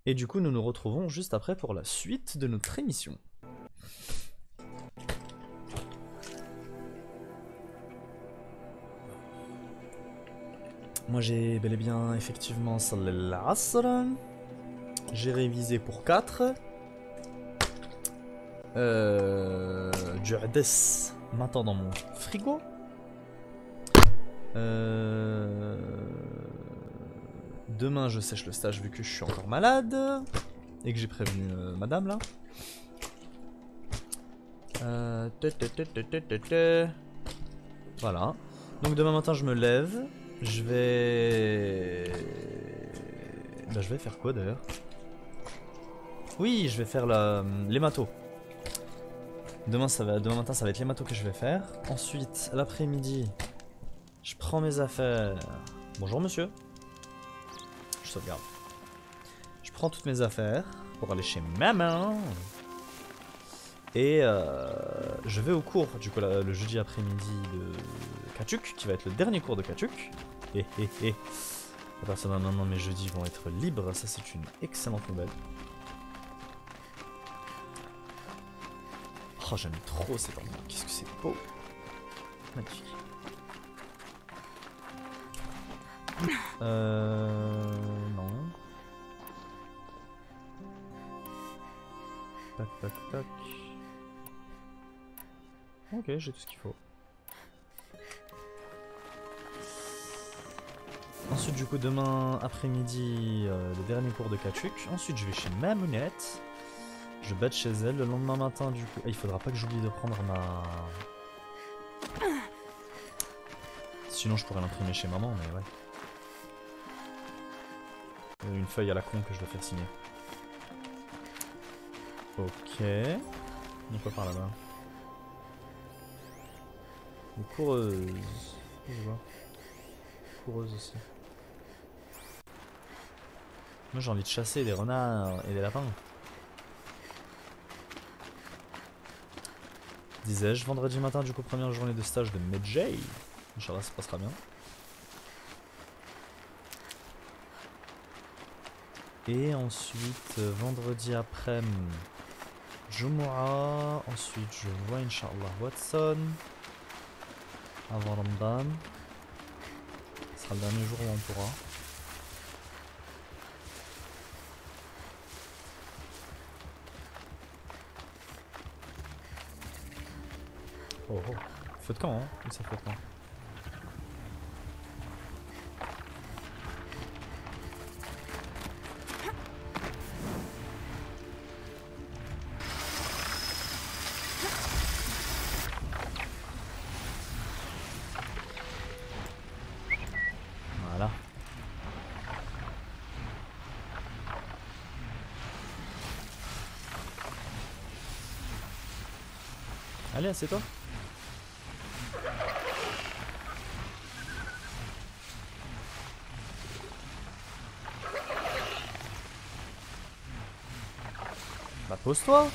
Et du coup, nous nous retrouvons juste après pour la suite de notre émission. Moi j'ai bel et bien effectivement salé l'asr. J'ai révisé pour 4. Du hades m'attend dans mon frigo. Demain je sèche le stage vu que je suis encore malade. Et que j'ai prévenu madame là. Voilà. Donc demain matin je me lève. Je vais... Bah je vais faire quoi d'ailleurs? Oui, je vais faire l'hémato. Demain matin ça va être l'hémato que je vais faire. Ensuite, l'après-midi, je prends mes affaires. Bonjour monsieur. Je sauvegarde. Je prends toutes mes affaires pour aller chez maman. Et je vais au cours, du coup, le jeudi après-midi de Kachuk, qui va être le dernier cours de Kachuk. À partir d'un moment, mes jeudis vont être libres. Ça, c'est une excellente nouvelle. Oh, j'aime trop cet endroit. Qu'est-ce que c'est beau. Magnifique. Non. Tac, tac, tac. Ok, j'ai tout ce qu'il faut. Ensuite, du coup, demain après-midi, le dernier cours de Kachuk. Ensuite, je vais chez Mamounette. Je bête chez elle. Le lendemain matin, du coup... il faudra pas que j'oublie de prendre ma... Sinon, je pourrais l'imprimer chez maman, mais ouais. Une feuille à la con que je dois faire signer. Ok. On peut par là-bas. Une coureuse. Je vois. Coureuse aussi. Moi j'ai envie de chasser des renards et des lapins. Disais-je, vendredi matin du coup première journée de stage de Medjay. Inch'Allah ça passera bien. Et ensuite vendredi après-midi Jumu'ah. Ensuite je vois Inch'Allah Watson. Avant Ramadan. Ce sera le dernier jour où on pourra. Oh oh. Feu de camp hein. Oui ça fait de camp. Voilà. Allez, assieds-toi. Bah pose-toi.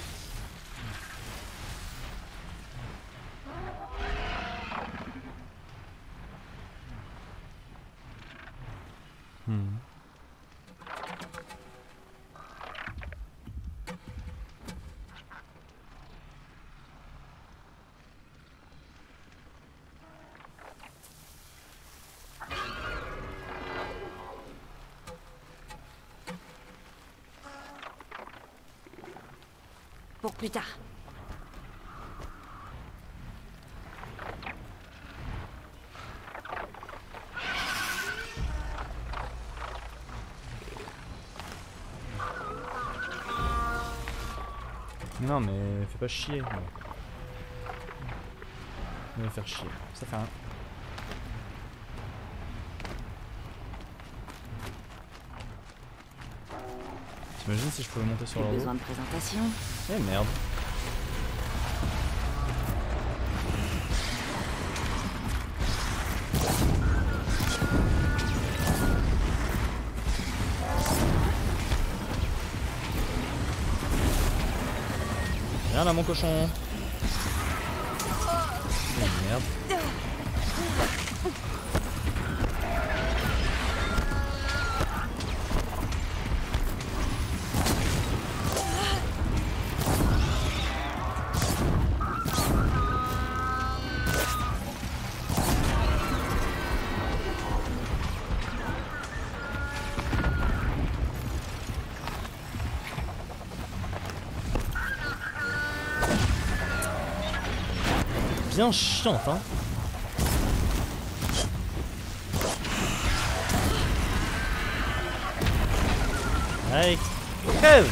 Pour plus tard. Non mais fais pas chier. On va faire chier. Ça fait un. T'imagines si je pouvais monter sur leur dos? Besoin de présentation. Eh merde. Viens là mon cochon. Eh merde. bien chiante, hein. Allez, crève!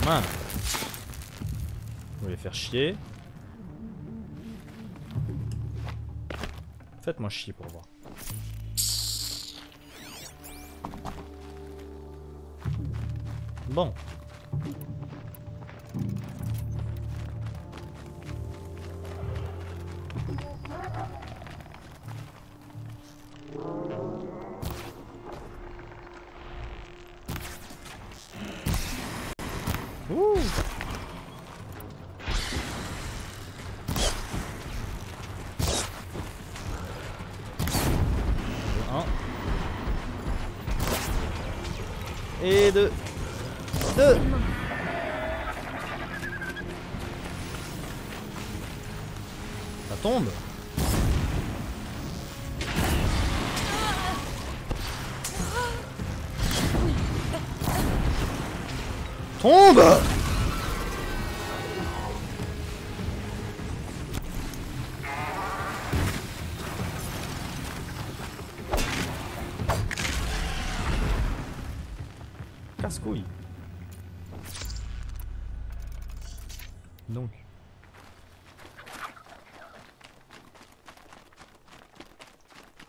Mince. Vous voulez faire chier? Faites-moi chier pour voir. Bon. Ouh. Et deux. Ça tombe. Tombe. Casse-couille. Donc.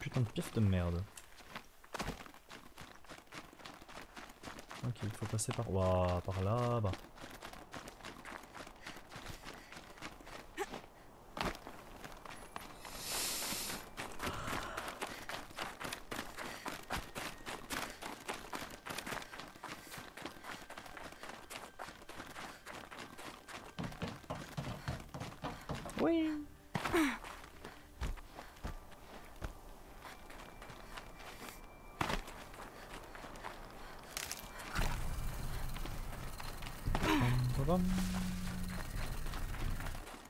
Putain de pièce de merde. Ok, il faut passer par... Waouh, par là-bas. Oui.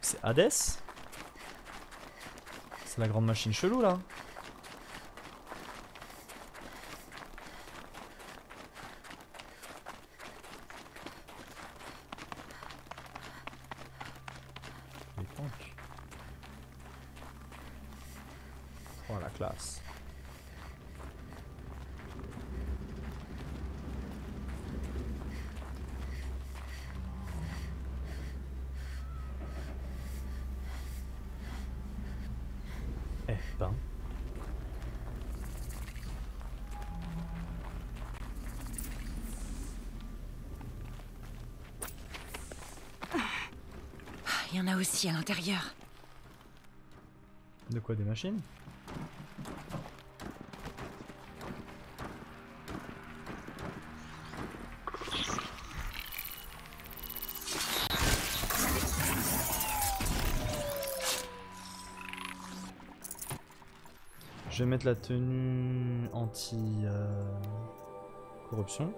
C'est Hades? C'est la grande machine chelou là. Les tanks. Oh la classe. Eh ben. Il y en a aussi à l'intérieur. De quoi, des machines? Je vais mettre la tenue anti-corruption.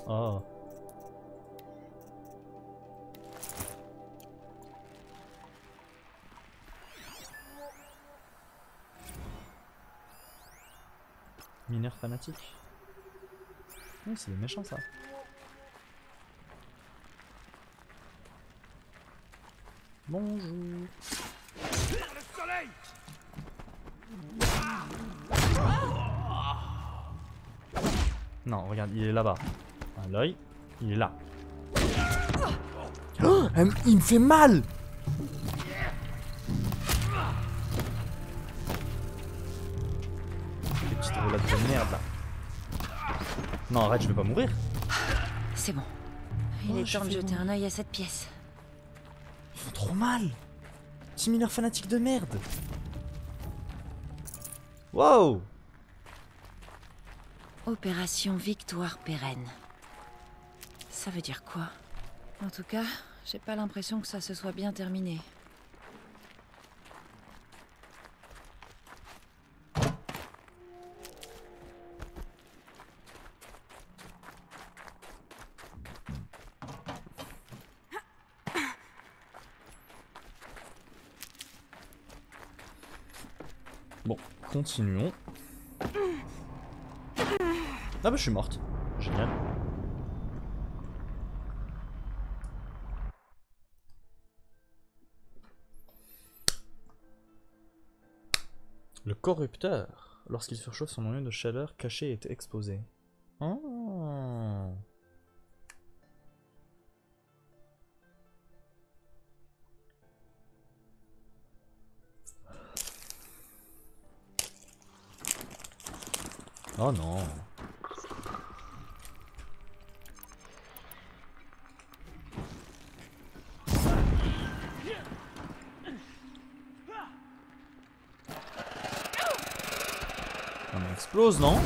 Oh. Mineur fanatique. Oh, c'est des méchants ça. Bonjour. Le soleil. Non, regarde, il est là-bas. Ah, l'œil, il est là. Oh, il me fait mal. Des petites roulades de merde là. Non, arrête, je vais pas mourir. C'est bon. Il est temps de jeter un œil à cette pièce. Ils font trop mal. Petit mineur fanatique de merde. Wow. Opération Victoire Pérenne. Ça veut dire quoi? En tout cas, j'ai pas l'impression que ça se soit bien terminé. continuons. Ah bah je suis morte. Génial. Le corrupteur. Lorsqu'il surchauffe, son moyen de chaleur caché est exposé. Oh. Oh non. On explose, non?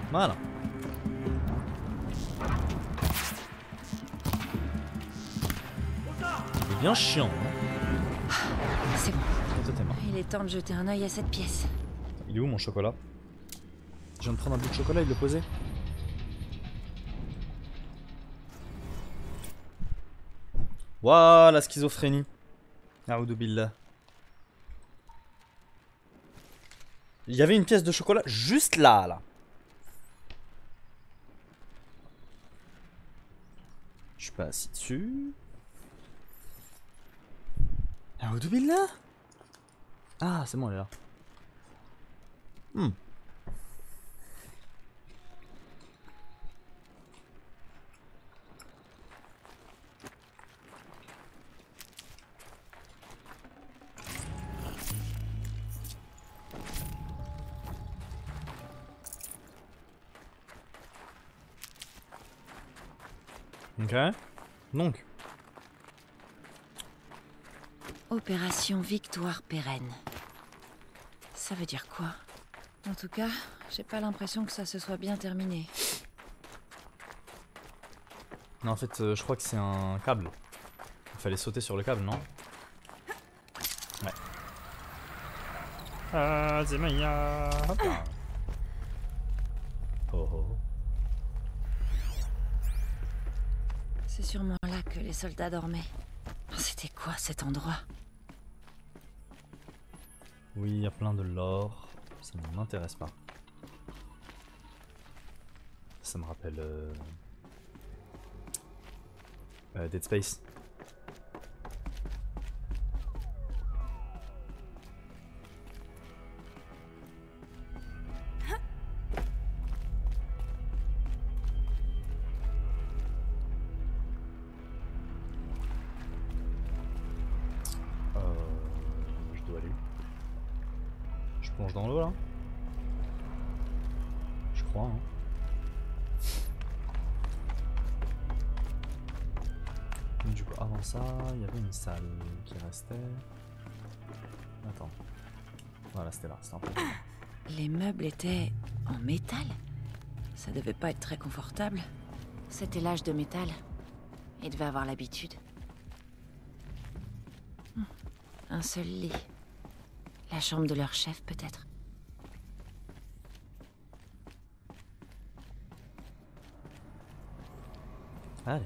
Voilà. Il est bien chiant, hein. C'est bon. Toi, t'es mort. Il est temps de jeter un œil à cette pièce. Il est où mon chocolat? Je viens de prendre un bout de chocolat et de le poser. Waouh, la schizophrénie. Aoudou billah. Il y avait une pièce de chocolat juste là. Je suis pas assis dessus. Aoudou billah. Ah, c'est bon, elle est là. Ok. Donc. Opération Victoire Pérenne. Ça veut dire quoi? En tout cas, j'ai pas l'impression que ça se soit bien terminé. Non, en fait, je crois que c'est un câble. Il fallait sauter sur le câble, non? Ouais. Ah, c'est Maya. Oh oh. C'est sûrement là que les soldats dormaient. C'était quoi cet endroit? Oui, il y a plein de lore. Ça ne m'intéresse pas. Ça me rappelle Dead Space. Je dois aller où? Je plonge dans l'eau là? Je crois, hein. Du coup, avant ça, il y avait une salle qui restait. Attends. Voilà, c'était là, c'était un peu. Les meubles étaient en métal? Ça devait pas être très confortable. C'était l'âge de métal. Ils devaient avoir l'habitude. Un seul lit. La chambre de leur chef, peut-être. Allez.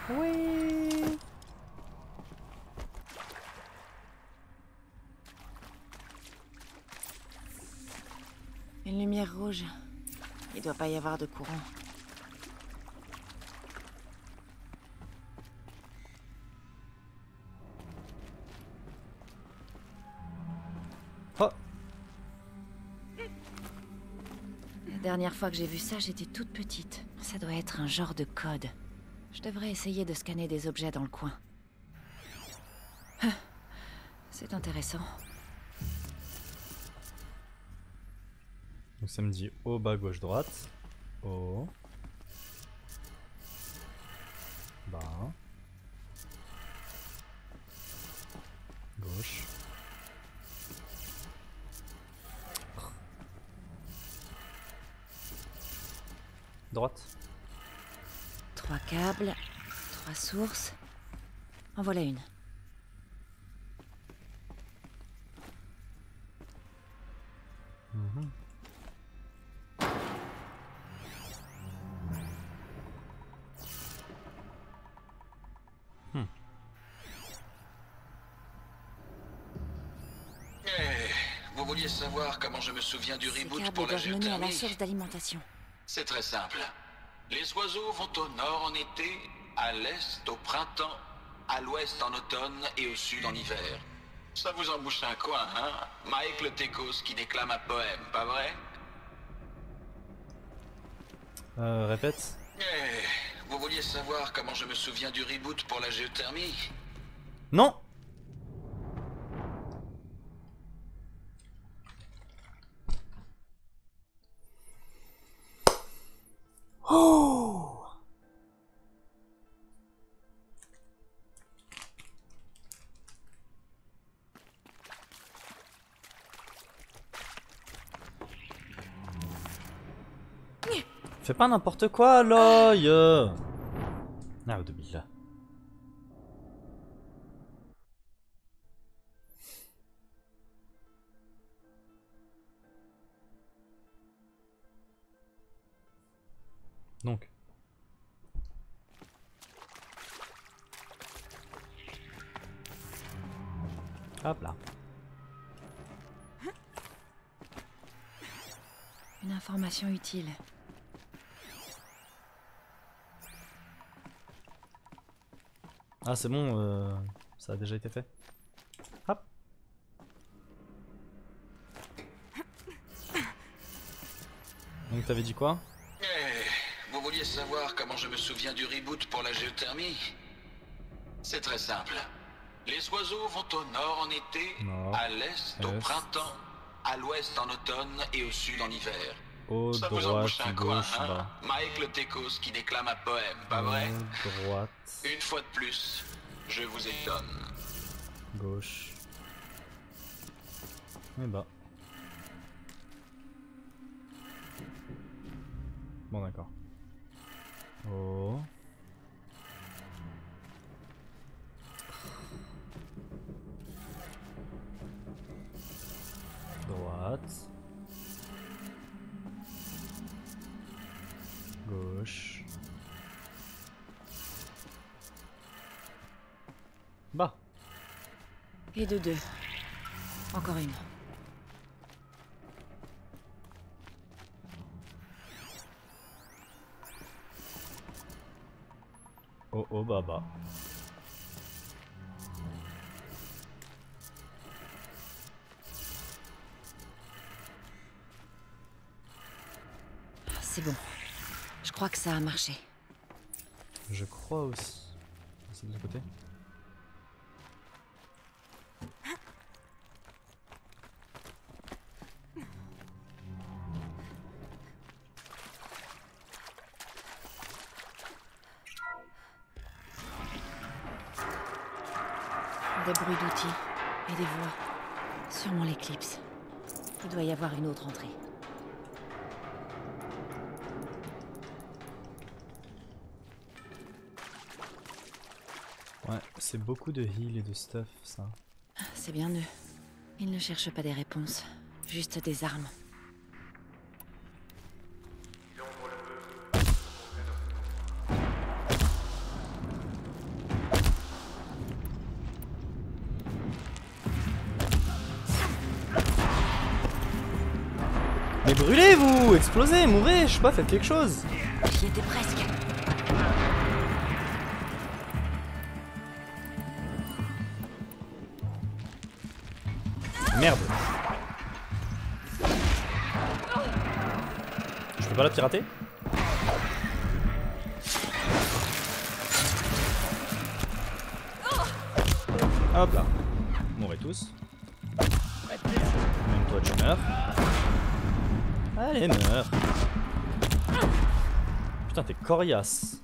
Oui. Une lumière rouge. Il doit pas y avoir de courant. Oh. La dernière fois que j'ai vu ça, j'étais toute petite. Ça doit être un genre de code. Je devrais essayer de scanner des objets dans le coin. C'est intéressant. Donc ça me dit haut, bas, gauche, droite. Haut. Bas. Gauche. Droite. 3 câbles, 3 sources. En voilà une. vouliez savoir comment je me souviens du Ces reboot câbles pour la doivent mener à la géothermie? source d'alimentation. C'est très simple. Les oiseaux vont au nord en été, à l'est au printemps, à l'ouest en automne et au sud en hiver. Ça vous en bouche un coin, hein? Mike le Técos qui déclame un poème, pas vrai? Répète. Eh, vous vouliez savoir comment je me souviens du reboot pour la géothermie? Non. Oh. Fais pas n'importe quoi, l'œil. Ah, de billah. Donc. Hop là. Une information utile. Ah c'est bon, ça a déjà été fait. Hop. Donc t'avais dit quoi? Vous vouliez savoir comment je me souviens du reboot pour la géothermie? C'est très simple. Les oiseaux vont au nord en été, Nord, à l'est au est. printemps, à l'ouest en automne et au sud en hiver. Au Ça vous en droite, bouche un coin, gauche, hein? bas. Mike le Técos qui déclame un poème, pas vrai? Droite, Une fois de plus, je vous étonne. gauche. Et bas. Bon d'accord. Oh. Droite. Gauche. Bas. Et de deux. Encore une. Oh oh bas bas. C'est bon. Je crois que ça a marché. Je crois aussi. C'est de l'autre côté. Des bruits d'outils et des voix. Sûrement l'éclipse. Il doit y avoir une autre entrée. Ouais, c'est beaucoup de heal et de stuff ça. C'est bien eux. Ils ne cherchent pas des réponses, juste des armes. Mais brûlez-vous, explosez, mourrez, je sais pas, faites quelque chose. J'y étais presque. Merde. Je peux pas la pirater? Hop là. Mourrez tous. Même toi tu meurs. Allez, meurs. Putain, t'es coriace.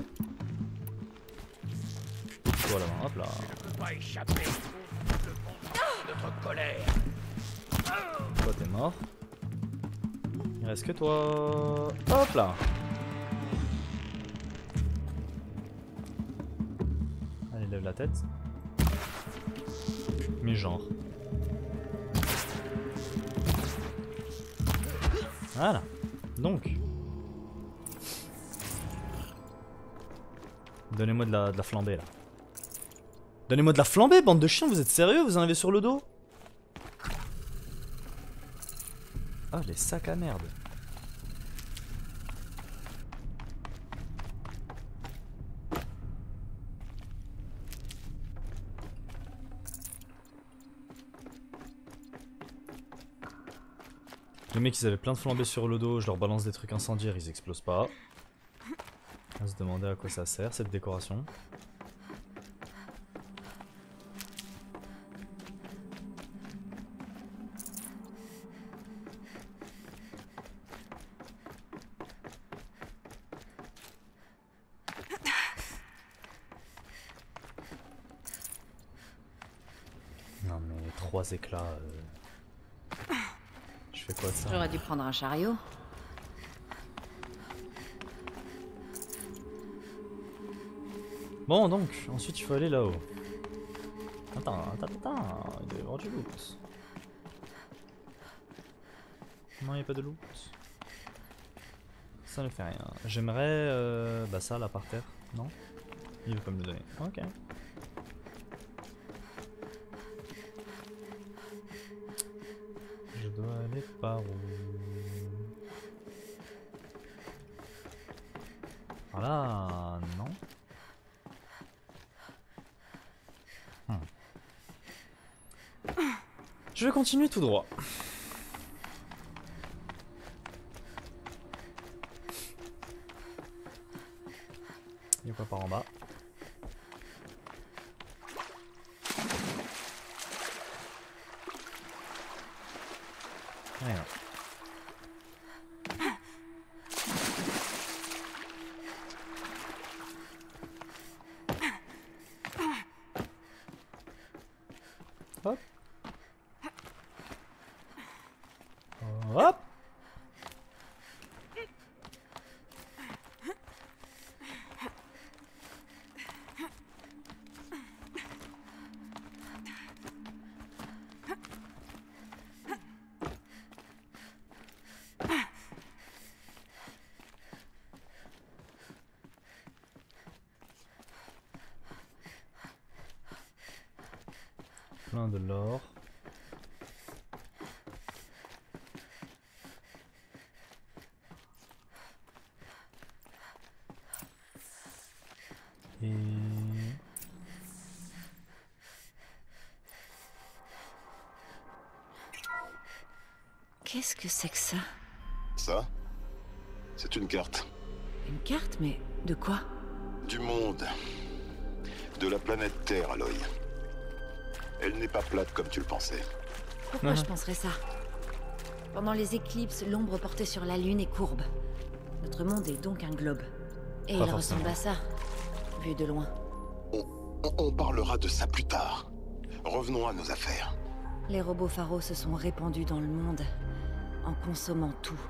Toi là, hop là. Pas échapper au monde de notre colère. Toi t'es mort. Il reste que toi. Hop là. Allez, lève la tête. Mais genre. Voilà. Donc. Donnez-moi de la flambée là. Donnez-moi de la flambée, bande de chiens, vous êtes sérieux? Vous en avez sur le dos? Ah, les sacs à merde. Les mecs ils avaient plein de flambées sur le dos, je leur balance des trucs incendiaires, ils explosent pas. On se demandait à quoi ça sert cette décoration. Non mais 3 éclats. Je fais quoi de ça? J'aurais dû prendre un chariot. Bon donc, ensuite il faut aller là-haut. Attends, il doit y avoir du loot. Non, il n'y a pas de loot. Ça ne fait rien. J'aimerais bah ça là par terre, non? Il veut pas me le donner. Ok. Je dois aller par où? Voilà, non? Je vais continuer tout droit. Il y a quoi par en bas? Rien. Hop. Hop. Plein de l'or. Et... Qu'est-ce que c'est que ça? Ça, c'est une carte. Une carte, mais de quoi? Du monde. De la planète Terre, Aloy. Elle n'est pas plate comme tu le pensais. Pourquoi je penserais ça? Pendant les éclipses, l'ombre portée sur la Lune est courbe. Notre monde est donc un globe. Et Pas il forcément. ressemble à ça, vu de loin. On parlera de ça plus tard. Revenons à nos affaires. Les robots pharaons se sont répandus dans le monde, en consommant tout.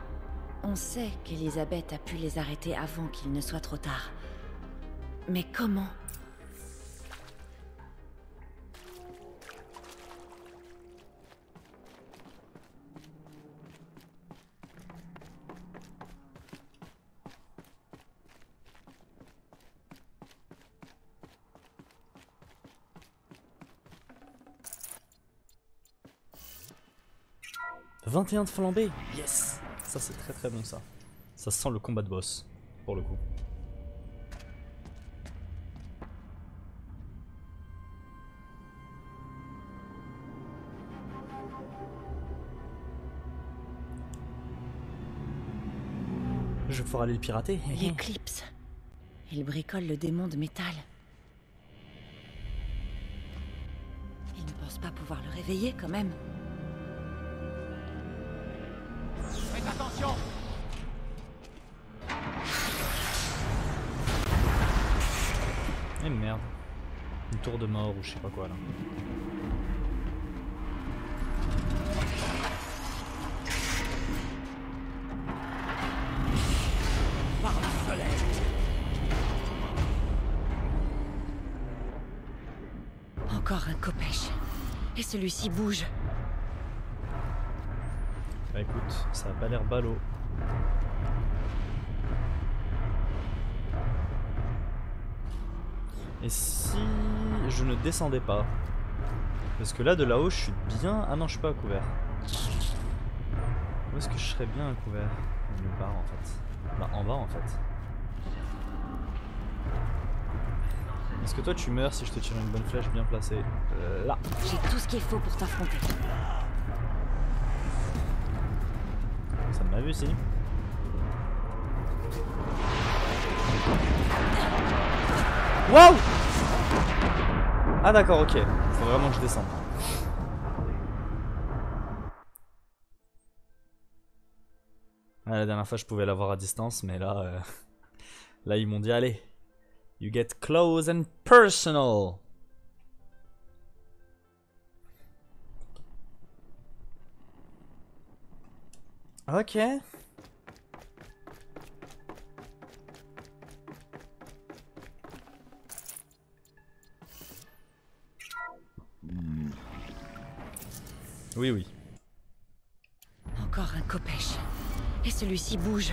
On sait qu'Elisabeth a pu les arrêter avant qu'il ne soit trop tard. Mais comment? « 21 de flambée, yes. Ça c'est très très bon ça. Ça sent le combat de boss, pour le coup. Je vais pouvoir aller le pirater. L'éclipse. Il bricole le démon de métal. Il ne pense pas pouvoir le réveiller quand même. Faites attention! Eh merde. Une tour de mort ou je sais pas quoi là. Par le soleil! Encore un Kopech. Et celui-ci bouge. Bah écoute, ça a pas l'air ballot. Et si je ne descendais pas? Parce que là de là-haut je suis bien... Ah non je suis pas à couvert. Où est-ce que je serais bien couvert? Nulle part en fait. Bah en bas en fait. Est-ce que toi tu meurs si je te tire une bonne flèche bien placée? Là. J'ai tout ce qu'il faut pour t'affronter. Ça m'a vu si. Wow! Ah d'accord, ok. Faut vraiment que je descende. Ah, la dernière fois je pouvais l'avoir à distance, mais là, là ils m'ont dit allez, you get close and personal. Ok. Oui, oui. Encore un copèche. Et celui-ci bouge.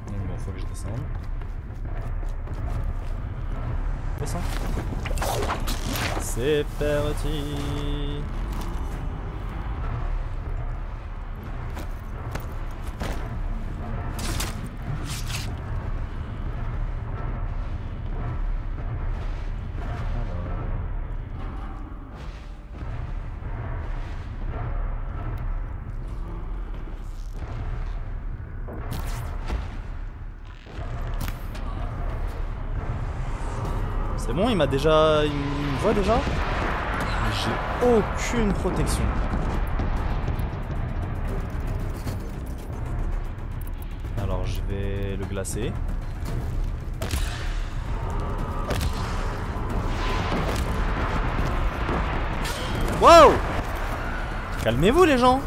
Donc bon, faut que je descende. Descends. C'est parti. C'est bon, il m'a déjà... Il me voit déjà? J'ai aucune protection. Alors je vais le glacer. Wow! Calmez-vous les gens!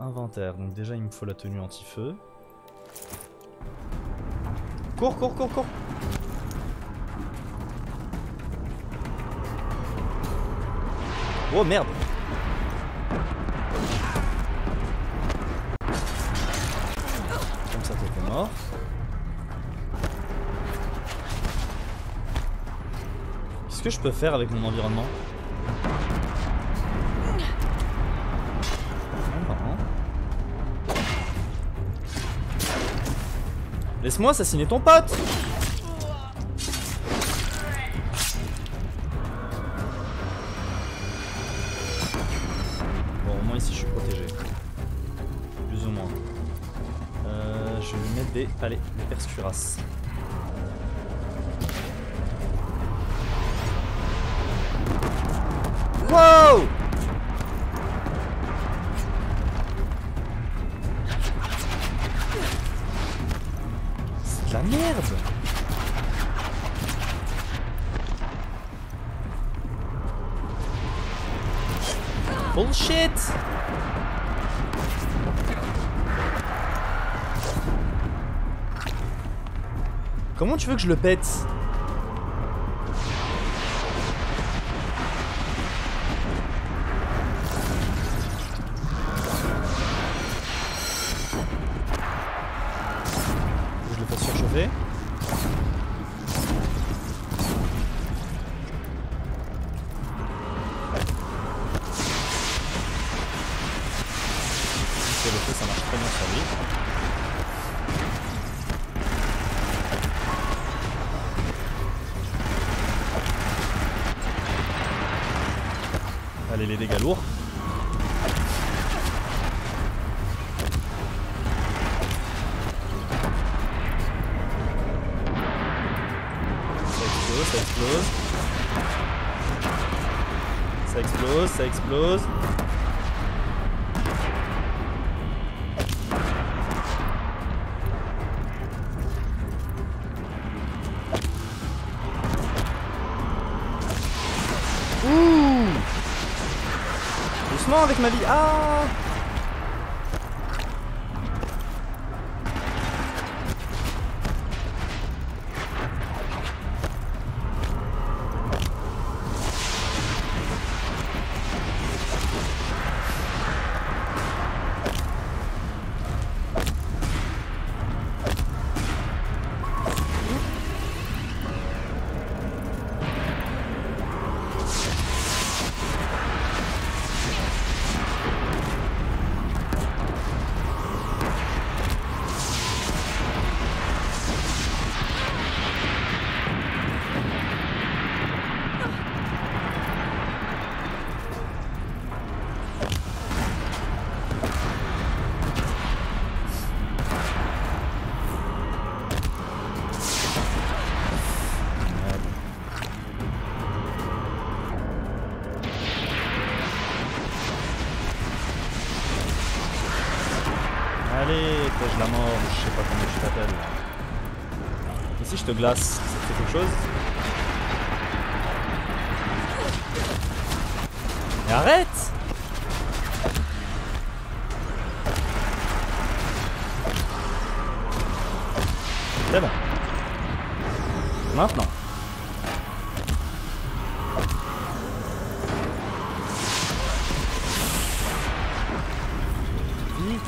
Inventaire, donc déjà il me faut la tenue anti-feu. Cours, cours, cours, cours! Oh merde! Comme ça t'es mort. Qu'est-ce que je peux faire avec mon environnement? Laisse-moi assassiner ton pote! Bon, au moins ici je suis protégé. Plus ou moins. Je vais lui mettre des... Allez, des perscuras. Wow! C'est de la merde! Bullshit! Comment tu veux que je le pète? Je le fais surchauffer. Le feu, ça marche très bien sur lui. Allez, les dégâts lourds. Ça explose, ça explose. Ça explose, ça explose. Doucement avec ma vie. Ah! Allez, pêche la mort, je sais pas comment tu t'appelles. Et si je te glace, ça te fait quelque chose? Mais arrête! C'est bon. Maintenant. Vite.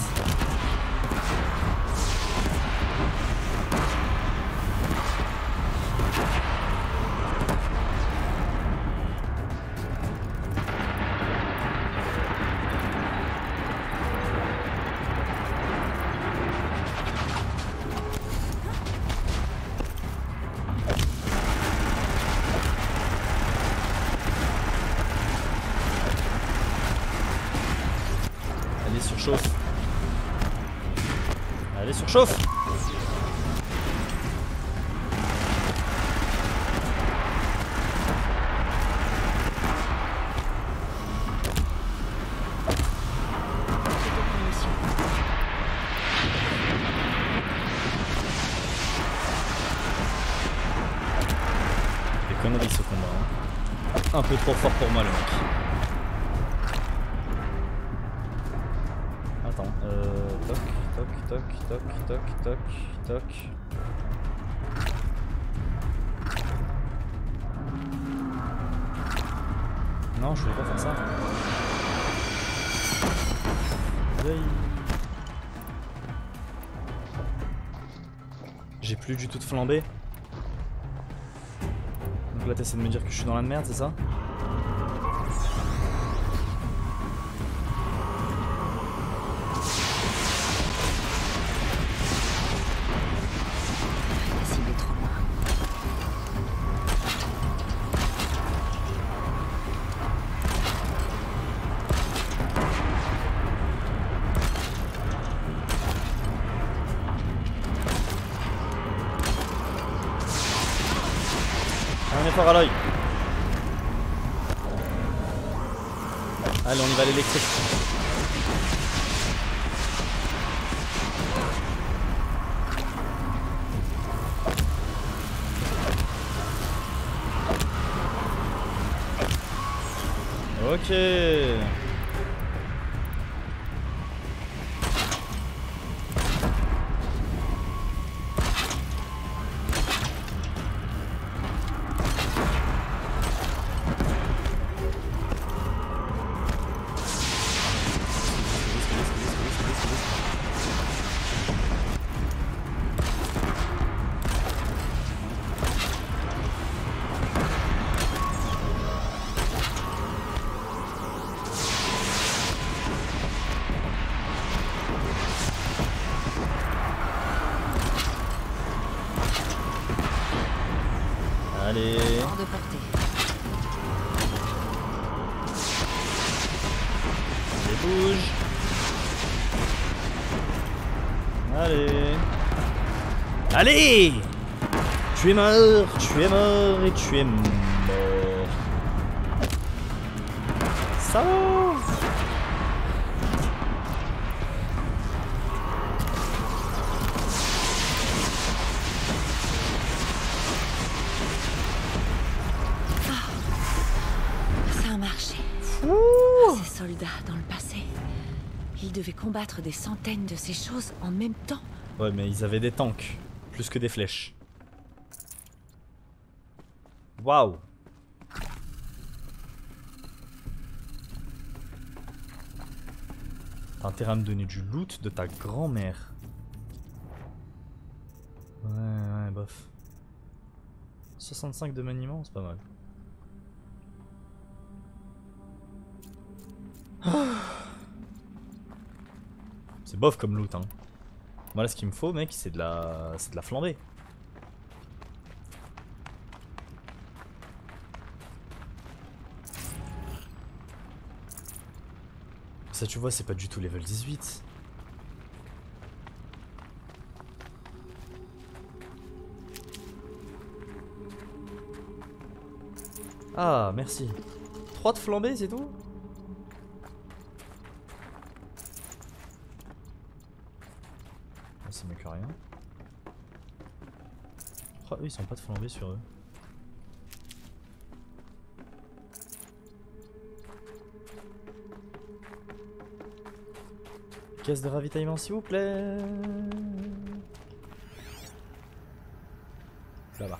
Allez, surchauffe. Allez, surchauffe. Des conneries ce combat. Hein. Un peu trop fort pour moi le mec. Attends, toc, toc, toc, toc, toc, toc, toc. Non, je voulais pas faire ça. Aïe. J'ai plus du tout de flambée. Donc là t'essaies de me dire que je suis dans la merde, c'est ça? La cible est trop loin. Un effort à l'œil. Allez, on y va à l'électrique. Ok. Allez. Hors de portée. Allez, bouge. Allez. Allez! Tu es mort et tu es mort. Ça va? Ça a marché. Ces soldats dans le passé, ils devaient combattre des centaines de ces choses en même temps. Ouais, mais ils avaient des tanks, plus que des flèches. Waouh! T'as intérêt à me donner du loot de ta grand-mère. Ouais, bof. 65 de maniement, c'est pas mal. C'est bof comme loot, hein. Moi là, ce qu'il me faut, mec, c'est de la flambée. Ça, tu vois, c'est pas du tout level 18. Ah, merci. 3 de flambée, c'est tout? c'est mieux que rien. Oh, eux ils sont pas de flambée sur eux. Caisse de ravitaillement s'il vous plaît. Là-bas.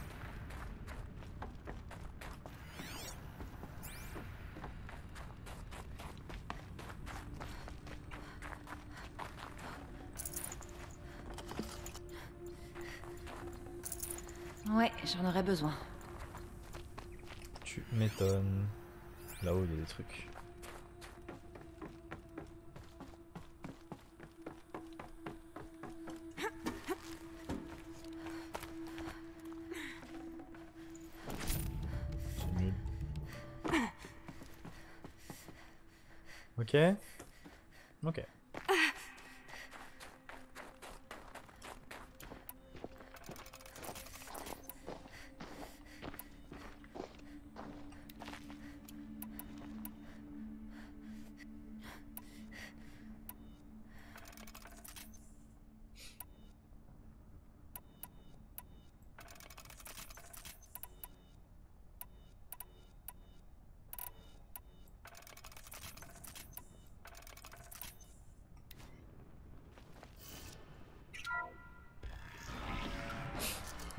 Ouais, j'en aurais besoin. Tu m'étonnes. Là-haut il y a des trucs. C'est nul. Ok. Ok.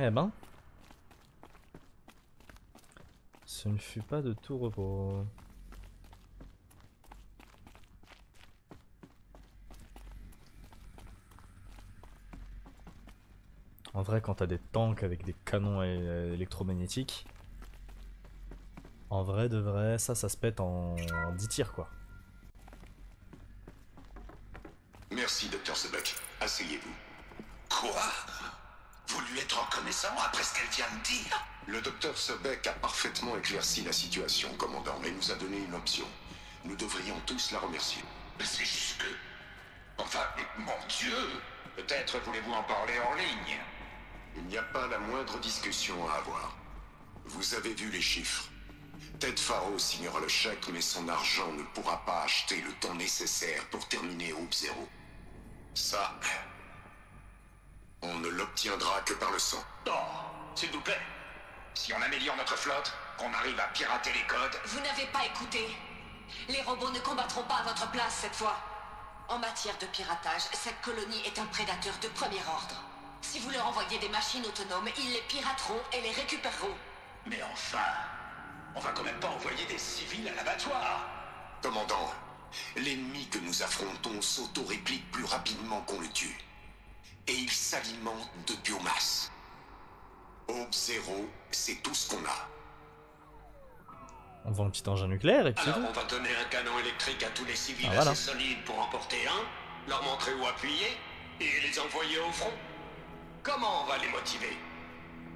Eh ben, ce ne fut pas de tout repos. En vrai, quand t'as des tanks avec des canons électromagnétiques, en vrai de vrai, ça se pète en 10 tirs quoi. Merci, Dr. Sebek. Asseyez-vous. Quoi? Vous lui êtes reconnaissant après ce qu'elle vient de dire? Le Dr. Sebek a parfaitement éclairci la situation, commandant, et nous a donné une option. Nous devrions tous la remercier. Mais c'est juste que... Enfin, mon Dieu! Peut-être voulez-vous en parler en ligne? Il n'y a pas la moindre discussion à avoir. Vous avez vu les chiffres. Ted Faro signera le chèque, mais son argent ne pourra pas acheter le temps nécessaire pour terminer Hope Zero. Ça... on ne l'obtiendra que par le sang. Oh, s'il vous plaît. Si on améliore notre flotte, qu'on arrive à pirater les codes... Vous n'avez pas écouté. Les robots ne combattront pas à votre place cette fois. En matière de piratage, cette colonie est un prédateur de premier ordre. Si vous leur envoyez des machines autonomes, ils les pirateront et les récupéreront. Mais enfin... on va quand même pas envoyer des civils à l'abattoir. Commandant, l'ennemi que nous affrontons s'auto-réplique plus rapidement qu'on le tue. Et il s'alimente de biomasse. Hope Zero, c'est tout ce qu'on a. On vend un petit engin nucléaire et puis c'est Alors tout. on va donner un canon électrique à tous les civils Ah, voilà. assez solides pour emporter un, leur montrer où appuyer, et les envoyer au front. Comment on va les motiver?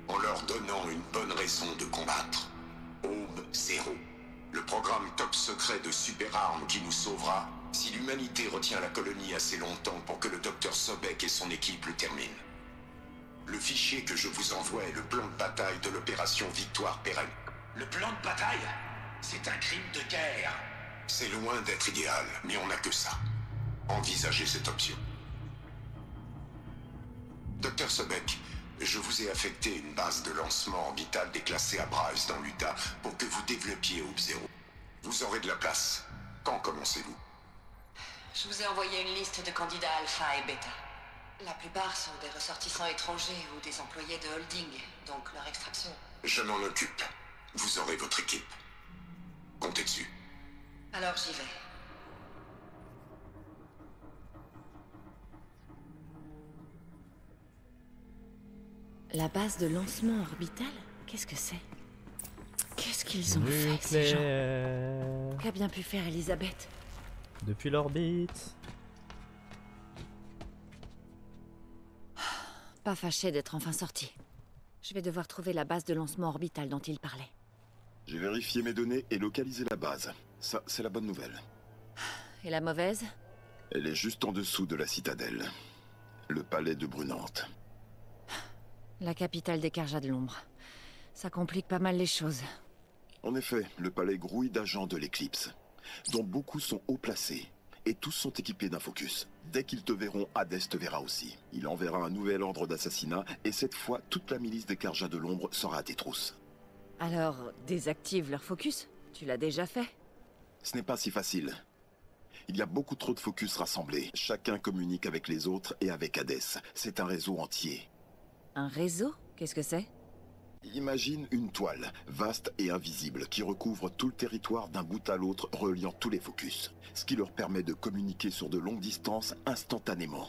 En leur donnant une bonne raison de combattre. Hope Zero. Le programme top secret de super-armes qui nous sauvera si l'humanité retient la colonie assez longtemps pour que le Dr. Sebek et son équipe le terminent. Le fichier que je vous envoie est le plan de bataille de l'opération Victoire Pérenne. Le plan de bataille? C'est un crime de guerre. C'est loin d'être idéal, mais on n'a que ça. Envisagez cette option. Dr. Sebek, je vous ai affecté une base de lancement orbitale déclassée à Bryce dans l'Utah pour que vous développiez Hope Zero. Vous aurez de la place. Quand commencez-vous? Je vous ai envoyé une liste de candidats alpha et bêta. La plupart sont des ressortissants étrangers ou des employés de holding, donc leur extraction. Je m'en occupe. Vous aurez votre équipe. Comptez dessus. Alors j'y vais. La base de lancement orbital? Qu'est-ce que c'est? Qu'est-ce qu'ils ont fait, ces gens? Nucléaire. Qu'a bien pu faire Elisabeth? Depuis l'orbite. Pas fâché d'être enfin sorti. Je vais devoir trouver la base de lancement orbital dont il parlait. J'ai vérifié mes données et localisé la base. Ça, c'est la bonne nouvelle. Et la mauvaise? Elle est juste en dessous de la citadelle. Le palais de Brunante. La capitale des Carjas de l'ombre. Ça complique pas mal les choses. En effet, le palais grouille d'agents de l'Éclipse, dont beaucoup sont haut placés et tous sont équipés d'un focus. Dès qu'ils te verront, Hadès te verra aussi. Il enverra un nouvel ordre d'assassinat, et cette fois, toute la milice des Carjas de l'ombre sera à tes trousses. Alors, désactive leur focus? Tu l'as déjà fait? Ce n'est pas si facile. Il y a beaucoup trop de focus rassemblés. Chacun communique avec les autres et avec Hadès. C'est un réseau entier. Un réseau? Qu'est-ce que c'est? Imagine une toile, vaste et invisible, qui recouvre tout le territoire d'un bout à l'autre, reliant tous les focus. Ce qui leur permet de communiquer sur de longues distances instantanément.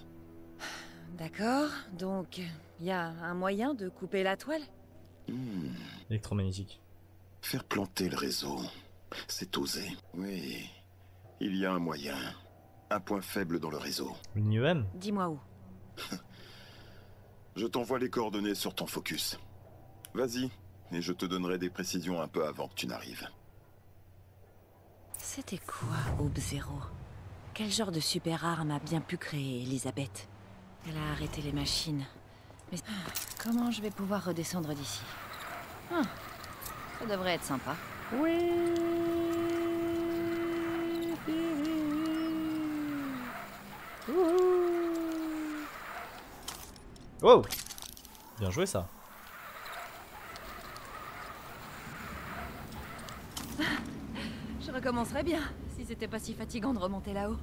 D'accord, donc il y a un moyen de couper la toile? Électromagnétique. Faire planter le réseau, c'est oser. Oui, il y a un moyen. Un point faible dans le réseau. Une IEM? Dis-moi où. Je t'envoie les coordonnées sur ton focus. Vas-y, et je te donnerai des précisions un peu avant que tu n'arrives. C'était quoi, Aube Zéro? Quel genre de super arme a bien pu créer Elisabeth? Elle a arrêté les machines. Mais comment je vais pouvoir redescendre d'ici? Ça devrait être sympa. Wow! Bien joué ça. Je recommencerais bien, si c'était pas si fatigant de remonter là-haut.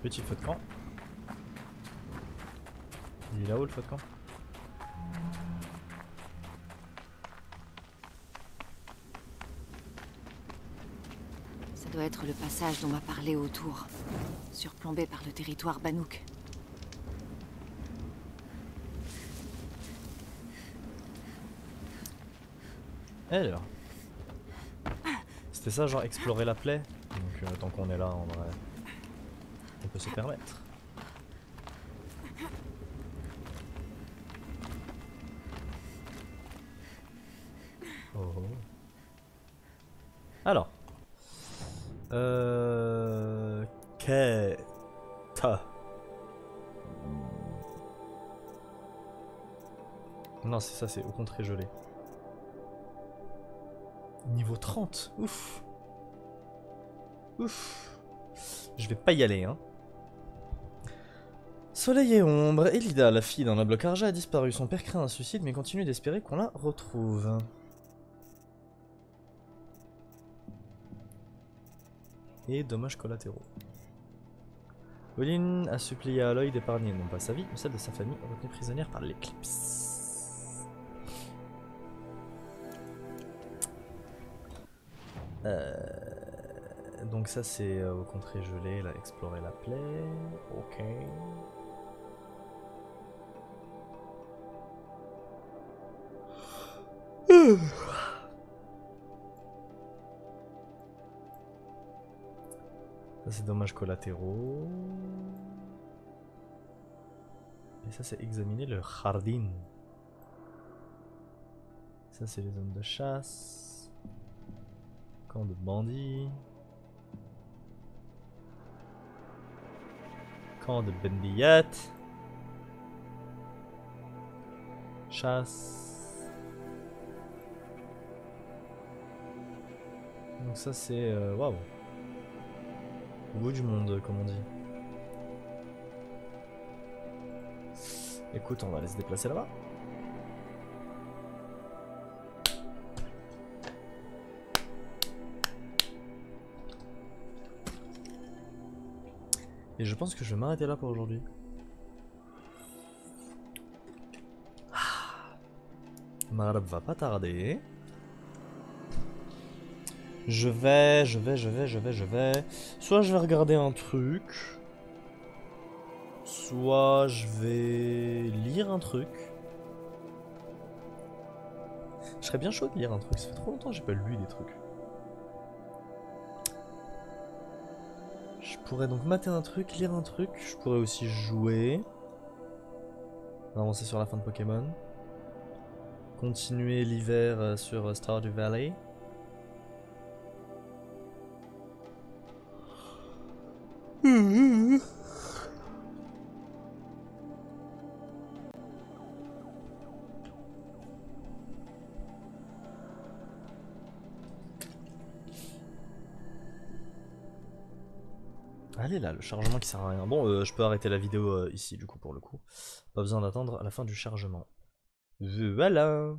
Petit feu de camp. Il est là-haut le feu de camp. Ça doit être le passage dont m'a parlé autour, surplombé par le territoire Banouk. Alors. C'était ça, genre explorer la plaie. Donc tant qu'on est là, en vrai, on peut se permettre. Oh. Alors. Quête. Non, c'est ça, c'est au contrée gelé. Niveau 30, ouf. Ouf. Je vais pas y aller, hein. Soleil et ombre, Elida, la fille d'un noble Carja, a disparu. Son père craint un suicide, mais continue d'espérer qu'on la retrouve. Et dommages collatéraux. Olin a supplié à Aloy d'épargner non pas sa vie, mais celle de sa famille, retenue prisonnière par l'éclipse. Donc ça c'est au contrée gelé, là, explorer la plaie, ok. Ça c'est dommages collatéraux. Et ça c'est examiner le jardin. Ça c'est les zones de chasse. Camp de bandits. Camp de Bendiyat. Chasse. Donc ça c'est... waouh. Au bout du monde, comme on dit. Écoute, on va aller se déplacer là-bas. Et je pense que je vais m'arrêter là pour aujourd'hui. Marab va pas tarder. Je vais. Soit je vais regarder un truc. Soit je vais lire un truc. Je serais bien chaud de lire un truc. Ça fait trop longtemps que j'ai pas lu des trucs. Je pourrais donc mater un truc, lire un truc. Je pourrais aussi jouer. Avancer sur la fin de Pokémon. Continuer l'hiver sur Stardew Valley. Allez là, le chargement qui sert à rien. Bon, je peux arrêter la vidéo ici du coup pour le coup. Pas besoin d'attendre à la fin du chargement. Voilà.